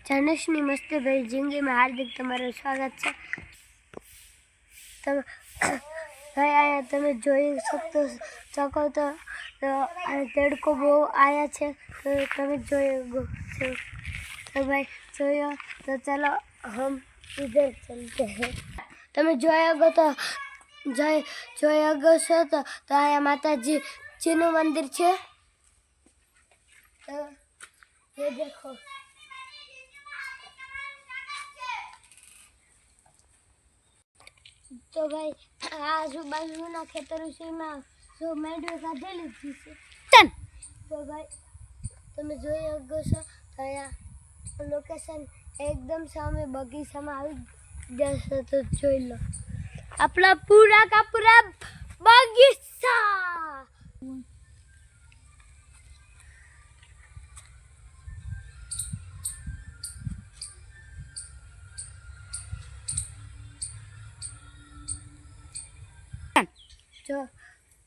જાનસની મસ્તી ભરી જિંદગીમાં હાર્દિક તમારું સ્વાગત છે। તમે ભાઈ અહીંયા તમે જોઈ શકો તો તડકો બહુ આયા છે તો તમે જોઈ છો તો ભાઈ જોયો તો ચલો હમ ઇધર ચલતે હૈ। તમે જોયો તો જોયો છો તો અહીંયા માતાજીનું મંદિર છે તો ये देखो तो भाई आजूबाजूना खेतरों जो मेंढी काढेली છે તો ભાઈ તમે જોઈ શકો છો તો અહીંયા લોકેશન એકદમ સામે બગીચામાં આવી જશે તો જોઈ લો આપણા પૂરા કા પૂરા બગીચા।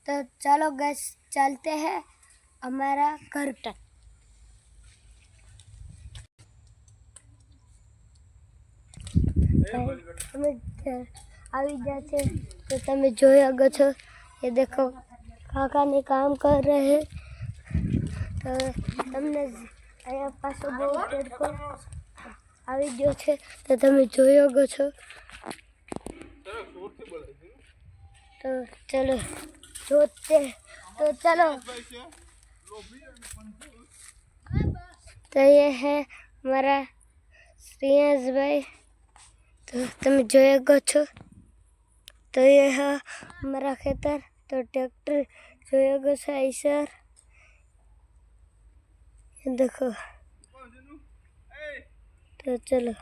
तो चलो गैस चलते हैं हमारा घर तक। આવી ગયા છે તો તમે જોઈ શકો છો ये देखो काका ने काम कर रहे हैं तो તમને અહીંયા પાછો બહુ તડકો આવી ગયો છે તો તમે જોઈ શકો છો तो चलो जोते तो चलो तो ये है हमारा श्रेयस भाई तो तुम जोएगो छो तो ये है हमारा खेतर तो ट्रैक्टर जोएगो छो ऐसर देखो तो चलो।